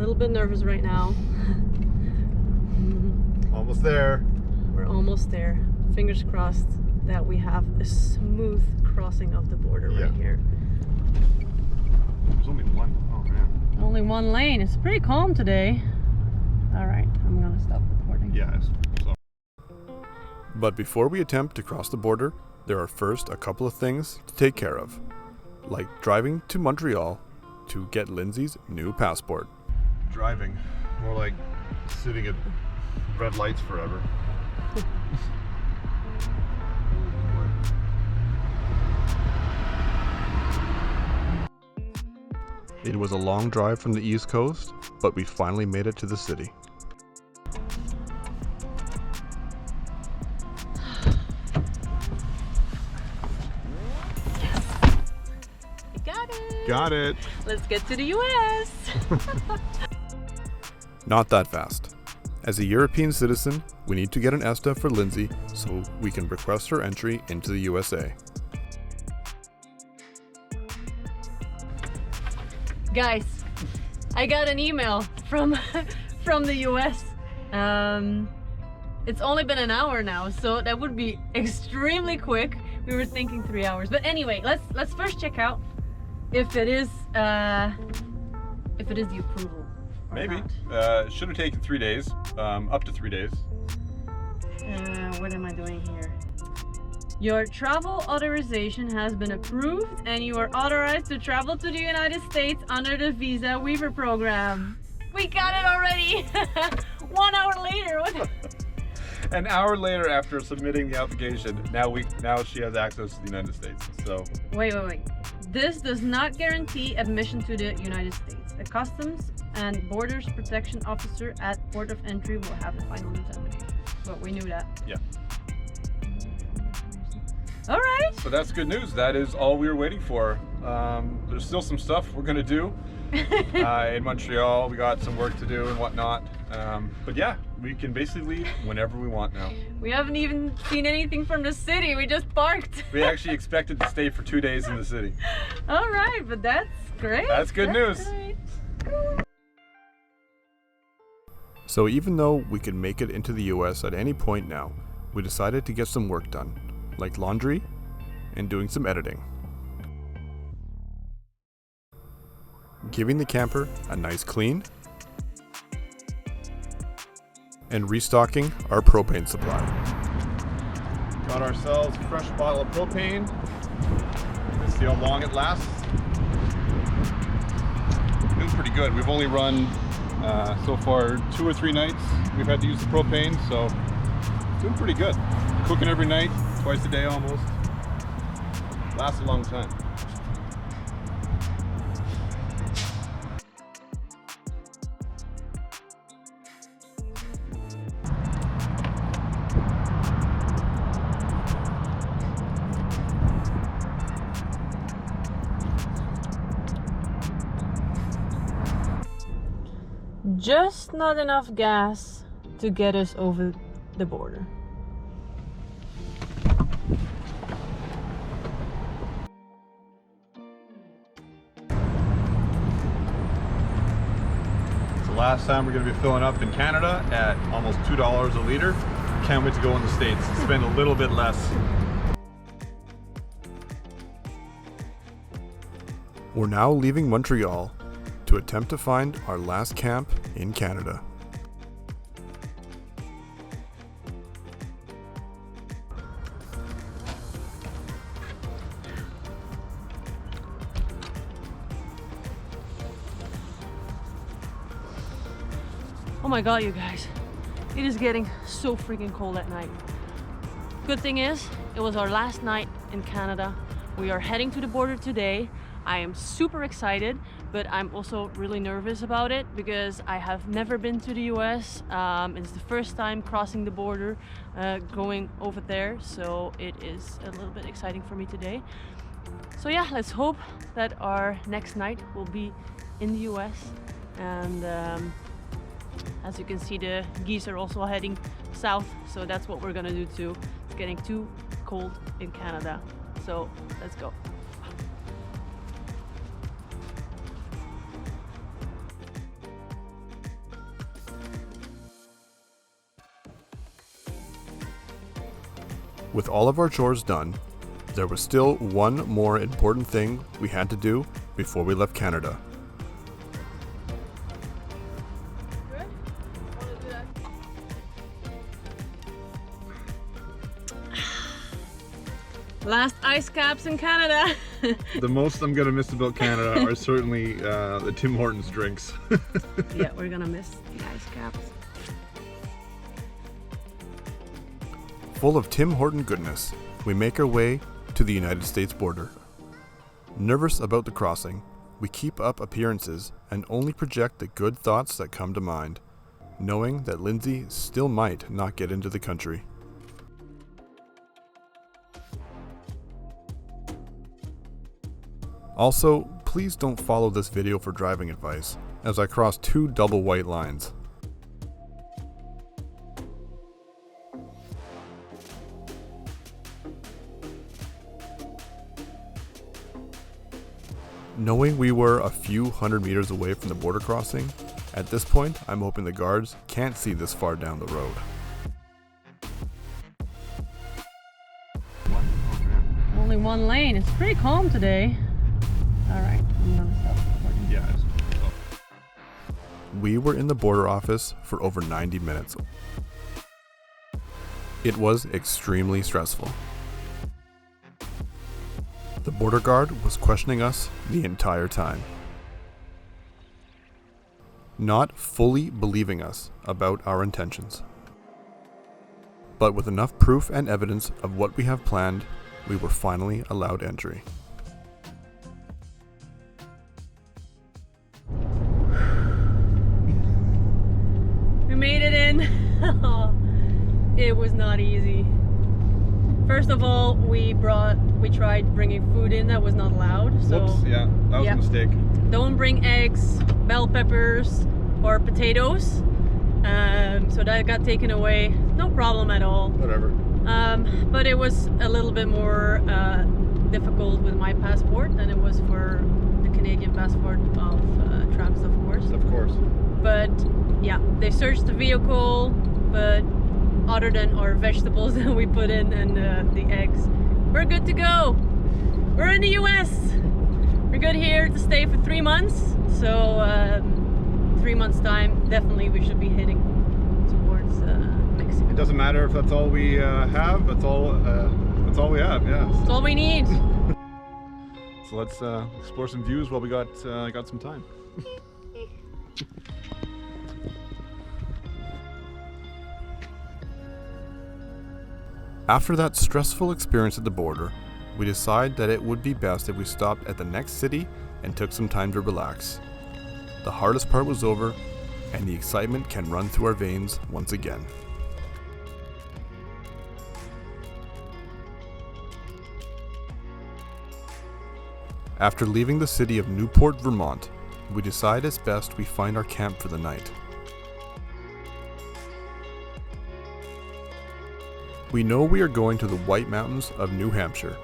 little bit nervous right now. Almost there. We're almost there. Fingers crossed that we have a smooth crossing of the border right here. There's only one. Oh man. Only one lane. It's pretty calm today. All right, I'm gonna stop recording. Yes. But before we attempt to cross the border, there are first a couple of things to take care of, like driving to Montreal to get Linsay's new passport. Driving. More like sitting at red lights forever. It was a long drive from the East Coast, but we finally made it to the city. Got it. Let's get to the US. Not that fast. As a European citizen, we need to get an ESTA for Linsay so we can request her entry into the USA. Guys, I got an email from the US. It's only been an hour now, so that would be extremely quick. We were thinking 3 hours, but anyway, let's first check out if it is the approval. Maybe. Should have taken 3 days. Up to 3 days. What am I doing here? Your travel authorization has been approved and you are authorized to travel to the United States under the Visa Waiver Program. We got it already! 1 hour later. What? An hour later after submitting the application, now she has access to the United States. So Wait. This does not guarantee admission to the United States. A Customs and Borders Protection Officer at Port of Entry will have the final determination. But we knew that. yeah. All right. So that's good news. That is all we were waiting for. There's still some stuff we're gonna do in Montreal. We got some work to do and whatnot. But yeah, we can basically leave whenever we want now. We haven't even seen anything from the city. We just parked. We actually expected to stay for 2 days in the city. All right, but that's great. That's good news. Great. So even though we could make it into the US at any point now, we decided to get some work done, like laundry and doing some editing. Giving the camper a nice clean and restocking our propane supply. Got ourselves a fresh bottle of propane. Let's see how long it lasts. Doing pretty good. We've only run so far 2 or 3 nights. We've had to use the propane, so doing pretty good. Cooking every night, twice a day almost. Lasts a long time. Just not enough gas to get us over the border. It's the last time we're going to be filling up in Canada at almost $2 a liter. Can't wait to go in the States. Spend a little bit less. We're now leaving Montreal to attempt to find our last camp in Canada. Oh my god, you guys. It is getting so freaking cold at night. Good thing is, it was our last night in Canada. We are heading to the border today. I am super excited, but I'm also really nervous about it because I have never been to the US. It's the first time crossing the border, going over there, so it is a little bit exciting for me today. So yeah, let's hope that our next night will be in the US. And as you can see, the geese are also heading south, so that's what we're gonna do too. It's getting too cold in Canada, so let's go. With all of our chores done, there was still one more important thing we had to do before we left Canada. Good? Want to do that? Last ice caps in Canada. The most I'm gonna miss about Canada are certainly the Tim Hortons drinks. Yeah, we're gonna miss the ice caps. Full of Tim Horton goodness, we make our way to the United States border. Nervous about the crossing, we keep up appearances and only project the good thoughts that come to mind, knowing that Linsay still might not get into the country. Also, please don't follow this video for driving advice, as I cross two double white lines. Knowing we were a few hundred meters away from the border crossing, at this point I'm hoping the guards can't see this far down the road. Only one lane. It's pretty calm today. Alright, I'm gonna stop recording. Yeah. We were in the border office for over 90 minutes. It was extremely stressful. The border guard was questioning us the entire time, not fully believing us about our intentions. But with enough proof and evidence of what we have planned, we were finally allowed entry. We made it in. It was not easy. First of all, we tried bringing food in that was not allowed. So whoops, yeah, that was a mistake. Don't bring eggs, bell peppers, or potatoes. So that got taken away. No problem at all. Whatever. But it was a little bit more difficult with my passport than it was for the Canadian passport of Travis, of course. Of course. But yeah, they searched the vehicle, but other than our vegetables that we put in and the eggs, we're good to go. We're in the US. We're good here to stay for 3 months. So 3 months time, definitely we should be heading towards Mexico. It doesn't matter if that's all we have. That's all we have. Yeah. That's all we need. So let's explore some views while we got some time. After that stressful experience at the border, we decided that it would be best if we stopped at the next city and took some time to relax. The hardest part was over, and the excitement can run through our veins once again. After leaving the city of Newport, Vermont, we decide it's best we find our camp for the night. We know we are going to the White Mountains of New Hampshire,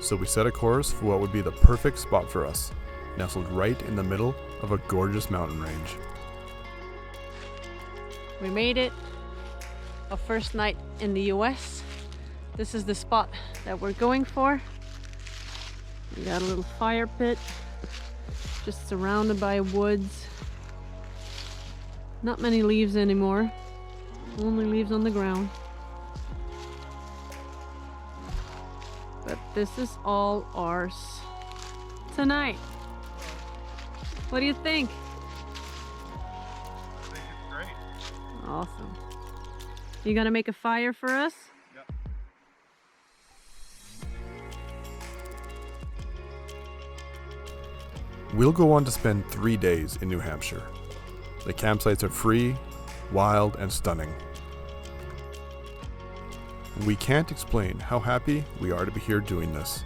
so we set a course for what would be the perfect spot for us, nestled right in the middle of a gorgeous mountain range. We made it. Our first night in the US. This is the spot that we're going for. We got a little fire pit, just surrounded by woods. Not many leaves anymore, only leaves on the ground. But this is all ours tonight. What do you think? I think it's great. Awesome. You gonna make a fire for us? Yep. We'll go on to spend 3 days in New Hampshire. The campsites are free, wild, and stunning. We can't explain how happy we are to be here doing this.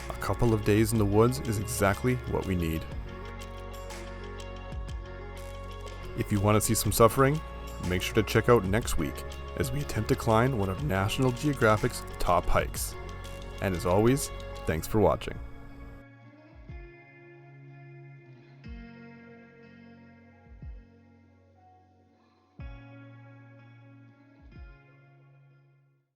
A couple of days in the woods is exactly what we need. If you want to see some suffering, make sure to check out next week as we attempt to climb one of National Geographic's top hikes. And as always, thanks for watching.